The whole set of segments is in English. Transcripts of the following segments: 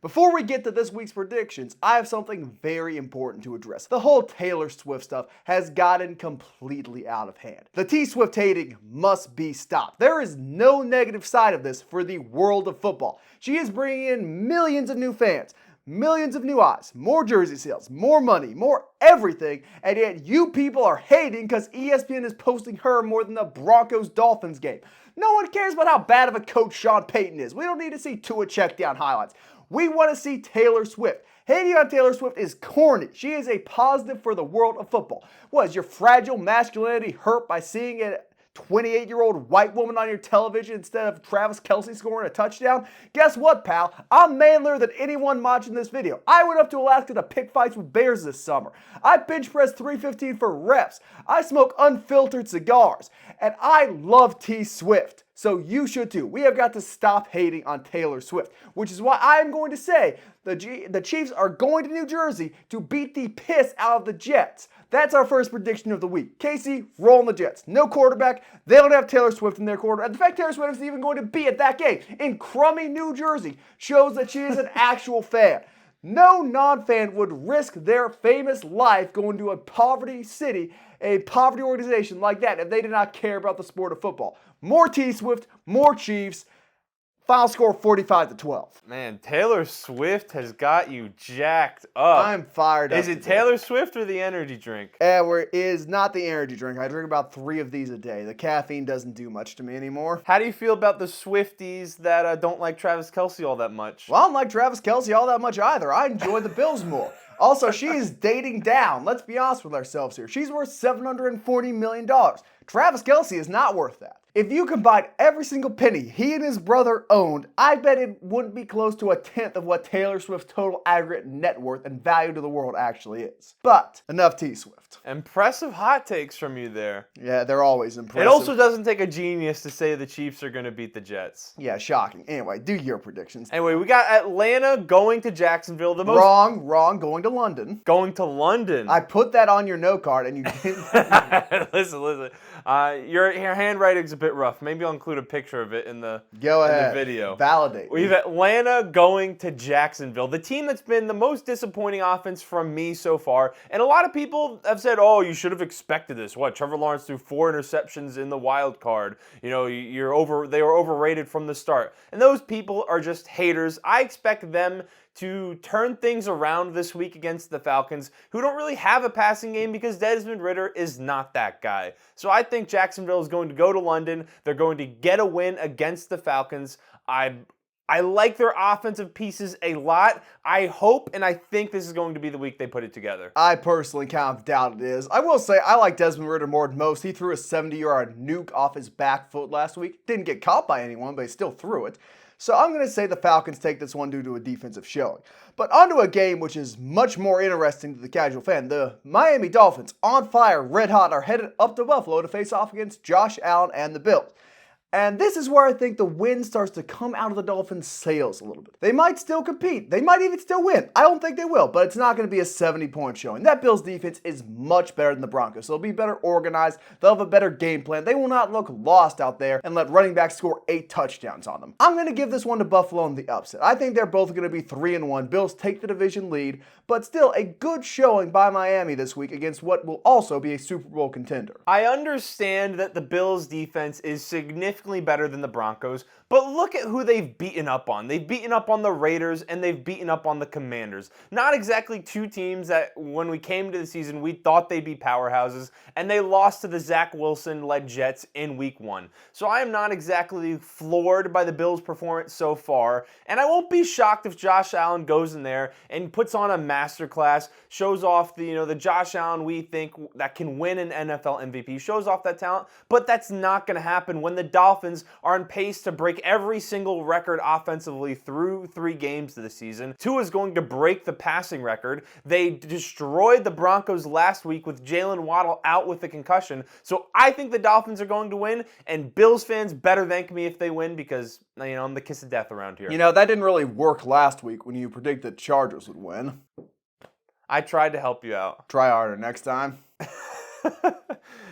Before we get to this week's predictions, I have something very important to address. The whole Taylor Swift stuff has gotten completely out of hand. The T-Swift hating must be stopped. There is no negative side of this for the world of football. She is bringing in millions of new fans, millions of new eyes, more jersey sales, more money, more everything, and yet you people are hating because ESPN is posting her more than the Broncos-Dolphins game. No one cares about how bad of a coach Sean Payton is. We don't need to see Tua check down highlights. We want to see Taylor Swift. Hating on Taylor Swift is corny. She is a positive for the world of football. What, is your fragile masculinity hurt by seeing a 28-year-old white woman on your television instead of Travis Kelce scoring a touchdown? Guess what, pal? I'm manlier than anyone watching this video. I went up to Alaska to pick fights with bears this summer. I bench press 315 for reps. I smoke unfiltered cigars. And I love T-Swift. So you should too. We have got to stop hating on Taylor Swift, which is why I am going to say the Chiefs are going to New Jersey to beat the piss out of the Jets. That's our first prediction of the week. Casey, rolling the Jets. No quarterback. They don't have Taylor Swift in their quarterback. And the fact Taylor Swift is even going to be at that game in crummy New Jersey shows that she is an actual fan. No non-fan would risk their famous life going to a poverty city, a poverty organization like that if they did not care about the sport of football. More T-Swift, more Chiefs. Final score 45-12. Man, Taylor Swift has got you jacked up. I'm fired up. Is it Taylor Swift or the energy drink? It is not the energy drink. I drink about 3 of these a day. The caffeine doesn't do much to me anymore. How do you feel about the Swifties that don't like Travis Kelce all that much? Well, I don't like Travis Kelce all that much either. I enjoy the Bills more. Also, she is dating down. Let's be honest with ourselves here. She's worth $740 million. Travis Kelce is not worth that. If you combine every single penny he and his brother owned, I bet it wouldn't be close to 1/10 of what Taylor Swift's total aggregate net worth and value to the world actually is. But enough T-Swift. Impressive hot takes from you there. Yeah, they're always impressive. It also doesn't take a genius to say the Chiefs are going to beat the Jets. Yeah, shocking. Anyway, do your predictions. Anyway, we got Atlanta going to Jacksonville. Wrong. Going to London. Going to London. I put that on your note card and you didn't. Listen. Your handwriting's a bit rough. Maybe I'll include a picture of it in the video. Validate. We have Atlanta going to Jacksonville, the team that's been the most disappointing offense from me so far. And a lot of people have said, "Oh, you should have expected this." What? Trevor Lawrence threw 4 interceptions in the wild card. You know, they were overrated from the start. And those people are just haters. I expect them to turn things around this week against the Falcons, who don't really have a passing game because Desmond Ridder is not that guy. So I think Jacksonville is going to go to London. They're going to get a win against the Falcons. I like their offensive pieces a lot. I hope and I think this is going to be the week they put it together. I personally kind of doubt it is. I will say I like Desmond Ridder more than most. He threw a 70-yard nuke off his back foot last week. Didn't get caught by anyone, but he still threw it. So I'm going to say the Falcons take this one due to a defensive showing. But onto a game which is much more interesting to the casual fan. The Miami Dolphins, on fire, red hot, are headed up to Buffalo to face off against Josh Allen and the Bills. And this is where I think the wind starts to come out of the Dolphins' sails a little bit. They might still compete. They might even still win. I don't think they will, but it's not going to be a 70-point showing. That Bills defense is much better than the Broncos. So they'll be better organized. They'll have a better game plan. They will not look lost out there and let running backs score 8 touchdowns on them. I'm going to give this one to Buffalo in the upset. I think they're both going to be 3-1. Bills take the division lead, but still a good showing by Miami this week against what will also be a Super Bowl contender. I understand that the Bills defense is significantly better than the Broncos, but look at who they've beaten up on. They've beaten up on the Raiders and they've beaten up on the Commanders. Not exactly 2 teams that when we came to the season we thought they'd be powerhouses, and they lost to the Zach Wilson-led Jets in week 1. So I am not exactly floored by the Bills' performance so far, and I won't be shocked if Josh Allen goes in there and puts on a masterclass, shows off the Josh Allen we think that can win an NFL MVP, shows off that talent, but that's not going to happen when the Dolphins are on pace to break every single record offensively through 3 games of the season. Tua is going to break the passing record. They destroyed the Broncos last week with Jalen Waddle out with a concussion. So I think the Dolphins are going to win, and Bills fans better thank me if they win because, I'm the kiss of death around here. That didn't really work last week when you predicted Chargers would win. I tried to help you out. Try harder next time.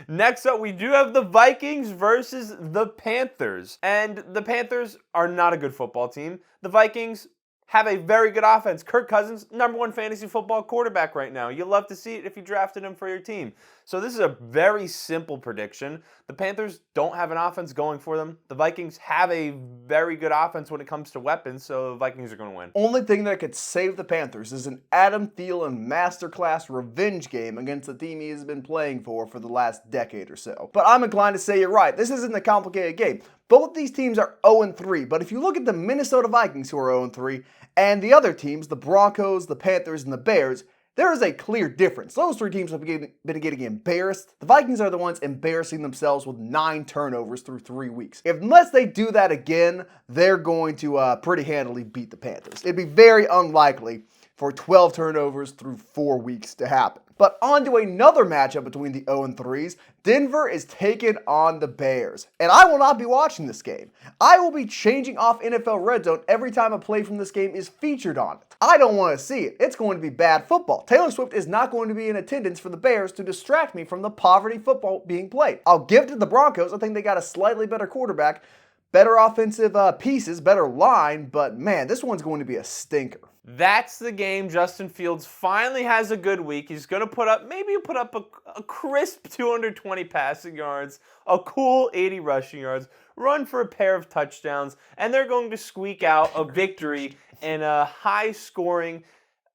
Next up, we do have the Vikings versus the Panthers. And the Panthers are not a good football team. The Vikings have a very good offense. Kirk Cousins, #1 fantasy football quarterback right now. You love to see it if you drafted him for your team. So this is a very simple prediction. The Panthers don't have an offense going for them. The Vikings have a very good offense when it comes to weapons, so the Vikings are going to win. Only thing that could save the Panthers is an Adam Thielen masterclass revenge game against the team he has been playing for the last decade or so. But I'm inclined to say you're right. This isn't a complicated game. Both these teams are 0-3, but if you look at the Minnesota Vikings, who are 0-3, and the other teams, the Broncos, the Panthers, and the Bears, there is a clear difference. Those three teams have been getting embarrassed. The Vikings are the ones embarrassing themselves with 9 turnovers through 3 weeks. Unless they do that again, they're going to pretty handily beat the Panthers. It'd be very unlikely for 12 turnovers through 4 weeks to happen. But on to another matchup between the 0-3s. Denver is taking on the Bears. And I will not be watching this game. I will be changing off NFL Red Zone every time a play from this game is featured on it. I don't want to see it. It's going to be bad football. Taylor Swift is not going to be in attendance for the Bears to distract me from the poverty football being played. I'll give it to the Broncos. I think they got a slightly better quarterback, better offensive pieces, better line, but man, this one's going to be a stinker. That's the game. Justin Fields finally has a good week. He's going to put up a crisp 220 passing yards, a cool 80 rushing yards, run for a pair of touchdowns, and they're going to squeak out a victory in a high-scoring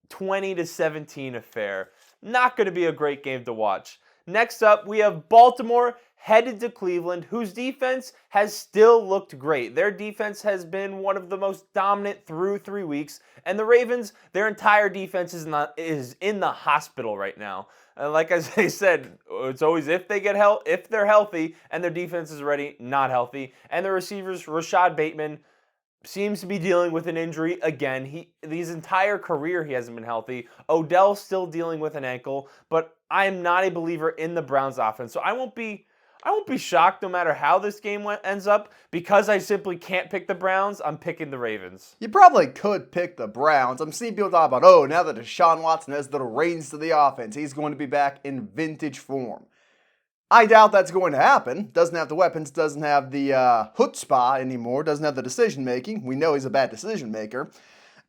20-17 affair. Not going to be a great game to watch. Next up, we have Baltimore headed to Cleveland, whose defense has still looked great. Their defense has been one of the most dominant through 3 weeks, and the Ravens, their entire defense is in the hospital right now. Like I said, it's always if they're healthy, and their defense is already not healthy. And the receivers, Rashad Bateman, seems to be dealing with an injury again. His entire career he hasn't been healthy. Odell's still dealing with an ankle, but I am not a believer in the Browns offense, so I won't be shocked no matter how this game ends up. Because I simply can't pick the Browns, I'm picking the Ravens. You probably could pick the Browns. I'm seeing people talk about, now that Deshaun Watson has the reins to the offense, he's going to be back in vintage form. I doubt that's going to happen. Doesn't have the weapons, doesn't have the chutzpah anymore, doesn't have the decision making. We know he's a bad decision maker.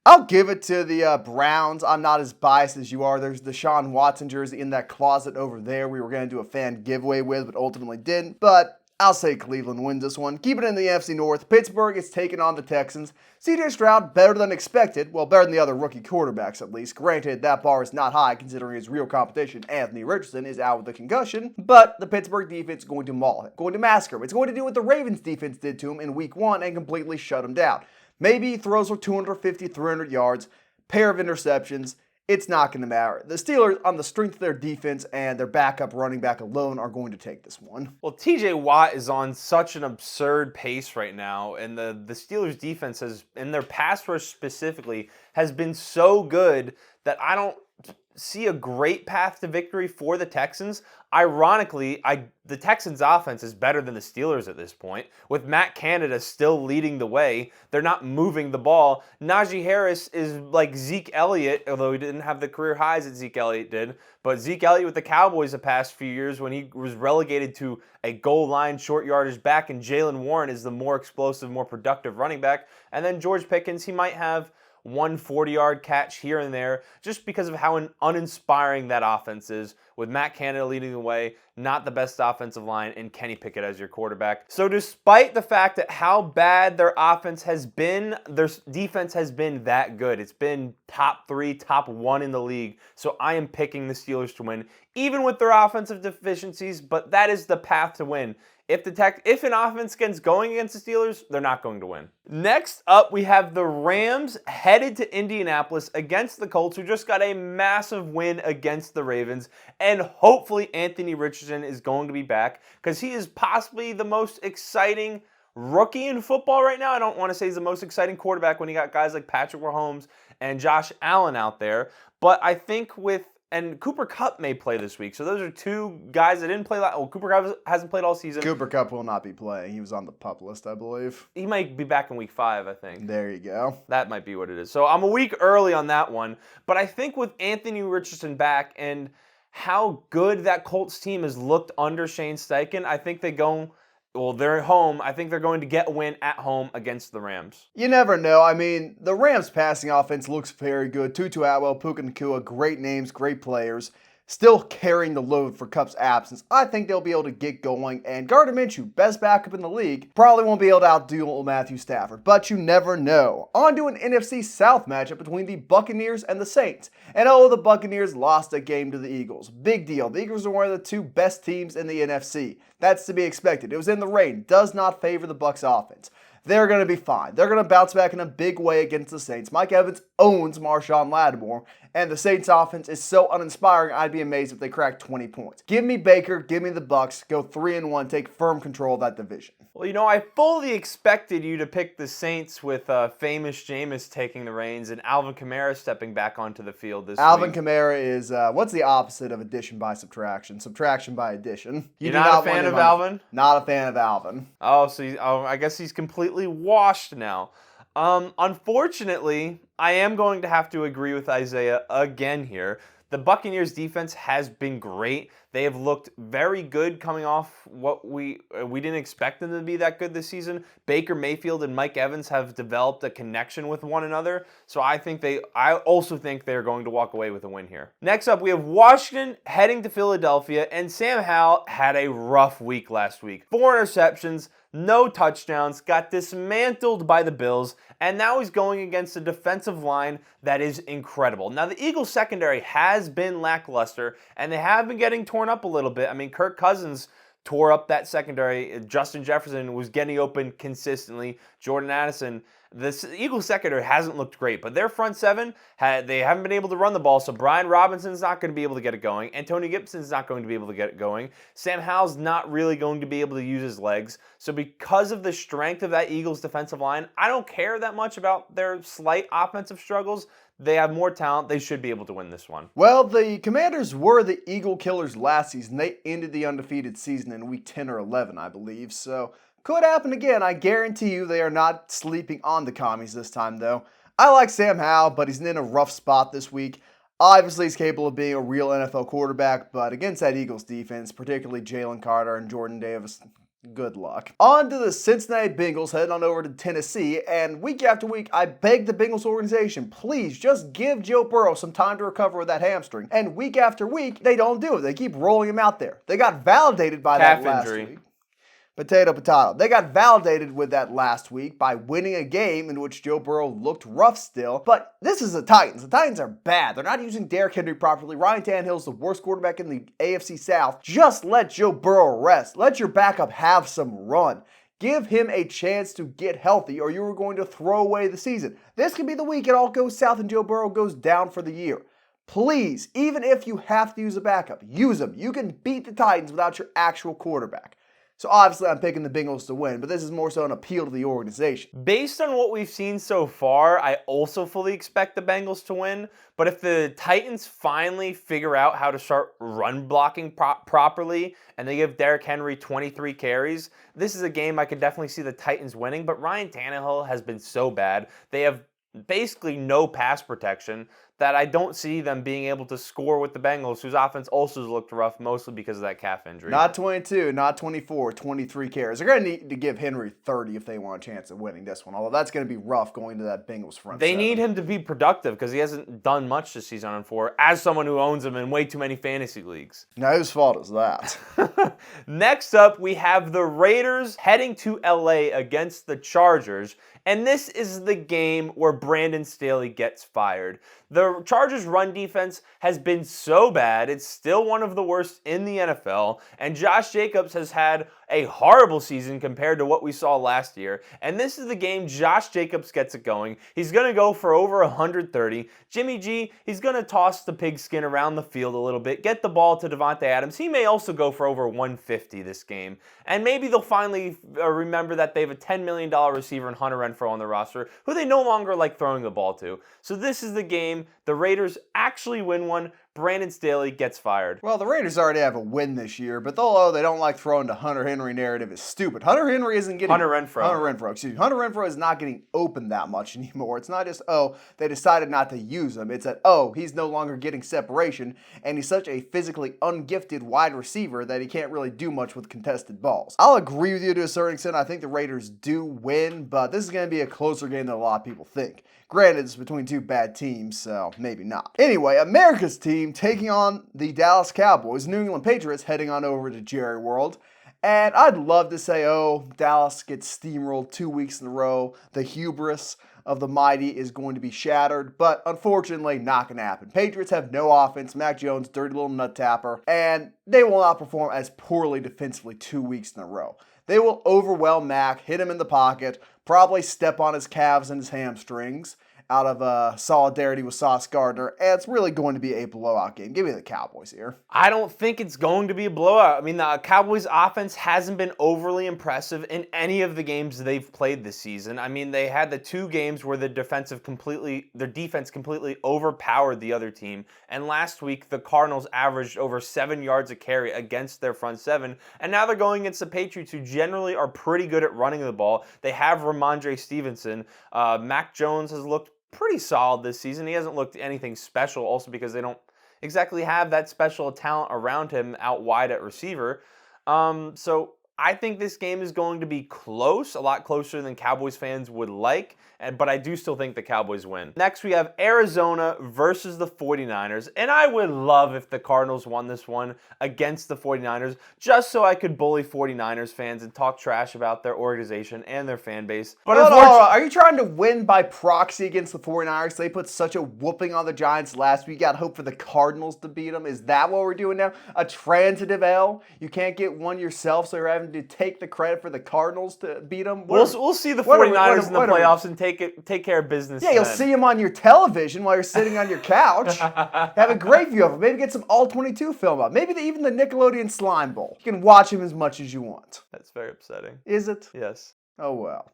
I'll give it to the Browns. I'm not as biased as you are. There's the Deshaun Watson jersey in that closet over there we were going to do a fan giveaway with, but ultimately didn't. But I'll say Cleveland wins this one. Keep it in the NFC North. Pittsburgh is taking on the Texans. C.J. Stroud, better than expected. Well, better than the other rookie quarterbacks, at least. Granted, that bar is not high considering his real competition, Anthony Richardson, is out with a concussion. But the Pittsburgh defense is going to maul him, going to massacre him. It's going to do what the Ravens defense did to him in Week 1 and completely shut him down. Maybe he throws for 250, 300 yards, pair of interceptions. It's not going to matter. The Steelers, on the strength of their defense and their backup running back alone, are going to take this one. Well, TJ Watt is on such an absurd pace right now, and the Steelers' defense and their pass rush specifically, has been so good that I don't see a great path to victory for the Texans. Ironically, the Texans' offense is better than the Steelers at this point. With Matt Canada still leading the way, they're not moving the ball. Najee Harris is like Zeke Elliott, although he didn't have the career highs that Zeke Elliott did. But Zeke Elliott with the Cowboys the past few years, when he was relegated to a goal line short yardage back, and Jalen Warren is the more explosive, more productive running back. And then George Pickens, he might have one 40-yard catch here and there, just because of how uninspiring that offense is, with Matt Canada leading the way, not the best offensive line, and Kenny Pickett as your quarterback. So despite the fact that how bad their offense has been, their defense has been that good. It's been top 3, top 1 in the league. So I am picking the Steelers to win, even with their offensive deficiencies, but that is the path to win. If an offense gets going against the Steelers, they're not going to win. Next up, we have the Rams headed to Indianapolis against the Colts, who just got a massive win against the Ravens. And hopefully Anthony Richardson is going to be back, because he is possibly the most exciting rookie in football right now. I don't want to say he's the most exciting quarterback when you got guys like Patrick Mahomes and Josh Allen out there. But I think and Cooper Kupp may play this week. So those are two guys that didn't play. Cooper Kupp hasn't played all season. Cooper Kupp will not be playing. He was on the PUP list, I believe. He might be back in week 5, I think. There you go. That might be what it is. So I'm a week early on that one. But I think with Anthony Richardson back and how good that Colts team has looked under Shane Steichen, I think they go Well, they're at home. I think they're going to get a win at home against the Rams. You never know. I mean, the Rams' passing offense looks very good. Tutu Atwell, Puka Nacua, great names, great players. Still carrying the load for Kupp's absence. I think they'll be able to get going. And Gardner Minshew, best backup in the league, probably won't be able to outdo Matthew Stafford. But you never know. On to an NFC South matchup between the Buccaneers and the Saints. And the Buccaneers lost a game to the Eagles. Big deal. The Eagles are one of the two best teams in the NFC. That's to be expected. It was in the rain. Does not favor the Bucs offense. They're going to be fine. They're going to bounce back in a big way against the Saints. Mike Evans owns Marshawn Lattimore, and the Saints offense is so uninspiring, I'd be amazed if they cracked 20 points. Give me Baker, give me the Bucs, go 3-1, take firm control of that division. Well, I fully expected you to pick the Saints with famous Jameis taking the reins and Alvin Kamara stepping back onto the field this week. Alvin Kamara is, what's the opposite of addition by subtraction? Subtraction by addition. You're not a fan of Alvin? Not a fan of Alvin. Oh, so I guess he's completely washed now. Unfortunately, I am going to have to agree with Isaiah again here. The Buccaneers defense has been great. They have looked very good coming off what we didn't expect them to be that good this season. Baker Mayfield and Mike Evans have developed a connection with one another. So I also think they're going to walk away with a win here. Next up, we have Washington heading to Philadelphia, and Sam Howell had a rough week last week. 4 interceptions, no touchdowns, got dismantled by the Bills, and now he's going against a defensive line that is incredible. Now, the Eagles secondary has been lackluster, and they have been getting torn up a little bit. I mean, Kirk Cousins tore up that secondary. Justin Jefferson was getting open consistently. Jordan Addison. The Eagles secondary hasn't looked great, but their front seven, they haven't been able to run the ball, so Brian Robinson's not going to be able to get it going. Antonio Gibson's not going to be able to get it going. Sam Howell's not really going to be able to use his legs. So because of the strength of that Eagles defensive line, I don't care that much about their slight offensive struggles. They have more talent. They should be able to win this one. Well, the Commanders were the Eagle Killers last season. They ended the undefeated season in week 10 or 11, I believe, so could happen again. I guarantee you they are not sleeping on the commies this time, though. I like Sam Howell, but he's in a rough spot this week. Obviously, he's capable of being a real NFL quarterback, but against that Eagles defense, particularly Jalen Carter and Jordan Davis, good luck. On to the Cincinnati Bengals, heading on over to Tennessee, and week after week, I beg the Bengals organization, please just give Joe Burrow some time to recover with that hamstring. And week after week, they don't do it. They keep rolling him out there. They got validated by that last week. Potato, potato. They got validated with that last week by winning a game in which Joe Burrow looked rough still. But this is the Titans. The Titans are bad. They're not using Derrick Henry properly. Ryan Tannehill's the worst quarterback in the AFC South. Just let Joe Burrow rest. Let your backup have some run. Give him a chance to get healthy, or you are going to throw away the season. This could be the week it all goes south and Joe Burrow goes down for the year. Please, even if you have to use a backup, use them. You can beat the Titans without your actual quarterback. So obviously I'm picking the Bengals to win, but this is more so an appeal to the organization. Based on what we've seen so far, I also fully expect the Bengals to win. But if the Titans finally figure out how to start run blocking properly and they give Derrick Henry 23 carries, this is a game I could definitely see the Titans winning. But Ryan Tannehill has been so bad. They have basically no pass protection that I don't see them being able to score with the Bengals, whose offense also has looked rough, mostly because of that calf injury. Not 22, not 24, 23 carries. They're going to need to give Henry 30 if they want a chance of winning this one, although that's going to be rough going to that Bengals front They seven. need him to be productive because he hasn't done much this season on 4, as someone who owns him in way too many fantasy leagues. Now, whose fault is that? Next up, we have the Raiders heading to LA against the Chargers, and this is the game where Brandon Staley gets fired. The Chargers' run defense has been so bad, it's still one of the worst in the NFL, and Josh Jacobs has had a horrible season compared to what we saw last year, and this is the game Josh Jacobs gets it going. He's going to go for over 130. Jimmy G, he's going to toss the pigskin around the field a little bit, get the ball to Davante Adams. He may also go for over 150 this game, and maybe they'll finally remember that they have a $10 million receiver in Hunter Renfrow on the roster, who they no longer like throwing the ball to. So this is the game. The Raiders actually win one. Brandon Staley gets fired. Well, the Raiders already have a win this year, but although they don't like throwing the Hunter Henry narrative is stupid. Hunter Henry isn't getting... Hunter Renfrow, excuse me. Hunter Renfrow is not getting open that much anymore. It's not just, they decided not to use him. It's that, he's no longer getting separation, and he's such a physically ungifted wide receiver that he can't really do much with contested balls. I'll agree with you to a certain extent. I think the Raiders do win, but this is going to be a closer game than a lot of people think. Granted, it's between two bad teams, so maybe not. Anyway, America's team taking on the Dallas Cowboys, New England Patriots heading on over to Jerry World. And I'd love to say, Dallas gets steamrolled 2 weeks in a row. The hubris of the mighty is going to be shattered, but unfortunately not going to happen. Patriots have no offense. Mac Jones, dirty little nut tapper, and they will not perform as poorly defensively 2 weeks in a row. They will overwhelm Mac, hit him in the pocket, probably step on his calves and his hamstrings out of solidarity with Sauce Gardner, and it's really going to be a blowout game. Give me the Cowboys here. I don't think it's going to be a blowout. I mean, the Cowboys' offense hasn't been overly impressive in any of the games they've played this season. I mean, they had the 2 games where their defense completely overpowered the other team, and last week the Cardinals averaged over 7 yards a carry against their front 7, and now they're going against the Patriots, who generally are pretty good at running the ball. They have Ramondre Stevenson. Mac Jones has looked pretty solid this season. He hasn't looked anything special, also because they don't exactly have that special talent around him out wide at receiver. So I think this game is going to be close, a lot closer than Cowboys fans would like, but I do still think the Cowboys win. Next, we have Arizona versus the 49ers, and I would love if the Cardinals won this one against the 49ers, just so I could bully 49ers fans and talk trash about their organization and their fan base. But are you trying to win by proxy against the 49ers? They put such a whooping on the Giants last week. You got to hope for the Cardinals to beat them. Is that what we're doing now? A transitive L? You can't get one yourself, so you're having to take the credit for the Cardinals to beat them? We'll see the 49ers in the playoffs and take care of business. Yeah, you'll see them on your television while you're sitting on your couch. Have a great view of them. Maybe get some All-22 film up. Maybe even the Nickelodeon Slime Bowl. You can watch them as much as you want. That's very upsetting. Is it? Yes. Oh, well.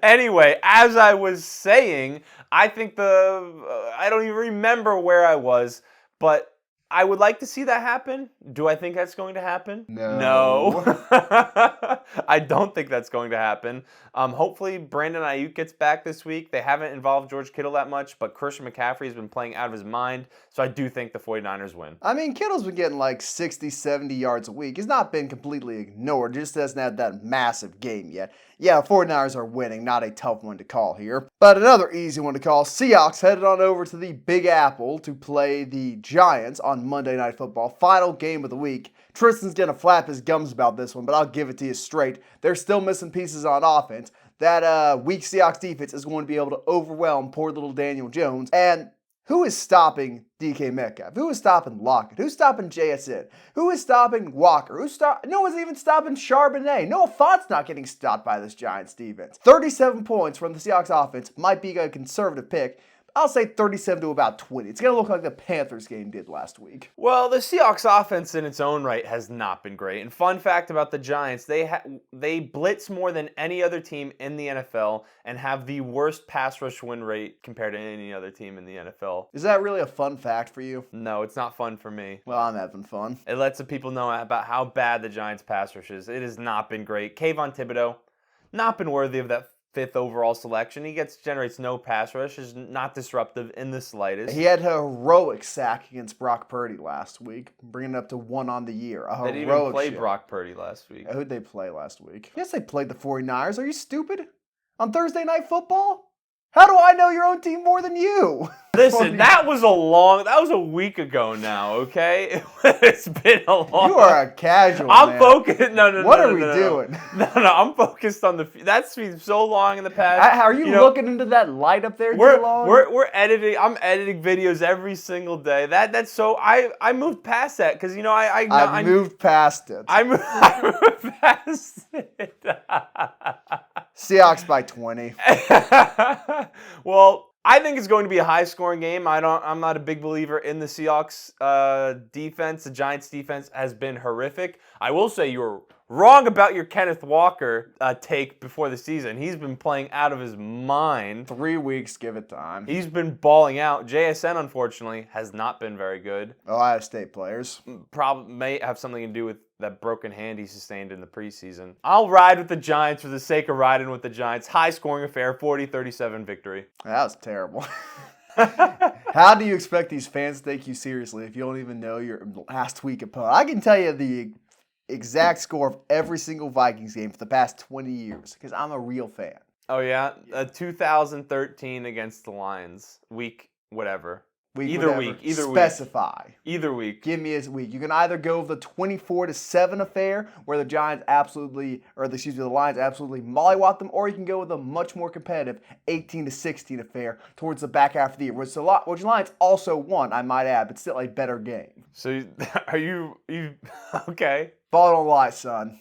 Anyway, as I was saying, I think I don't even remember where I was, but I would like to see that happen. Do I think that's going to happen? No. I don't think that's going to happen. Hopefully, Brandon Ayuk gets back this week. They haven't involved George Kittle that much, but Christian McCaffrey has been playing out of his mind, so I do think the 49ers win. I mean, Kittle's been getting like 60, 70 yards a week. He's not been completely ignored, just hasn't had that massive game yet. Yeah, 49ers are winning, not a tough one to call here. But another easy one to call, Seahawks headed on over to the Big Apple to play the Giants on Monday Night Football. Final game of the week. Tristan's going to flap his gums about this one, but I'll give it to you straight. They're still missing pieces on offense. That weak Seahawks defense is going to be able to overwhelm poor little Daniel Jones. And who is stopping DK Metcalf? Who is stopping Lockett? Who's stopping JSN? Who is stopping Walker? No one's even stopping Charbonnet. Noah Fant's not getting stopped by this Giants defense. 37 points from the Seahawks offense might be a conservative pick. I'll say 37 to about 20. It's going to look like the Panthers game did last week. Well, the Seahawks offense in its own right has not been great. And fun fact about the Giants, they blitz more than any other team in the NFL and have the worst pass rush win rate compared to any other team in the NFL. Is that really a fun fact for you? No, it's not fun for me. Well, I'm having fun. It lets the people know about how bad the Giants pass rush is. It has not been great. Kayvon Thibodeau, not been worthy of that 5th overall selection. He generates no pass rush, is not disruptive in the slightest. He had a heroic sack against Brock Purdy last week, bringing it up to 1 on the year. They didn't even play Brock Purdy last week. Who'd they play last week? Yes, they played the 49ers. Are you stupid? On Thursday Night Football? How do I know your own team more than you? Listen, that was a week ago now, okay? It's been a long... You are a casual, I'm focused... No. What are we doing? No, I'm focused on the... That's been so long in the past. Are you looking into that light up there too long? We're editing... I'm editing videos every single day. That's so... I moved past that, because, I moved past it. I moved past it. Seahawks by 20. Well, I think it's going to be a high-scoring game. I'm not a big believer in the Seahawks defense. The Giants defense has been horrific. I will say you were Wrong about your Kenneth Walker take before the season. He's been playing out of his mind. 3 weeks, give it time. He's been balling out. JSN, unfortunately, has not been very good. Ohio State players. Probably may have something to do with that broken hand he sustained in the preseason. I'll ride with the Giants for the sake of riding with the Giants. High-scoring affair, 40-37 victory. That was terrible. How do you expect these fans to take you seriously if you don't even know your last week opponent? I can tell you the exact score of every single Vikings game for the past 20 years because I'm a real fan. Oh, yeah? 2013 against the Lions. Week whatever. Either week. Specify. Either week. Give me a week. You can either go with the 24-7 affair where the Lions absolutely mollywopped them, or you can go with a much more competitive 18-16 affair towards the back half of the year, which the Lions also won, I might add, but still a better game. So are you okay? Ball don't lie, son.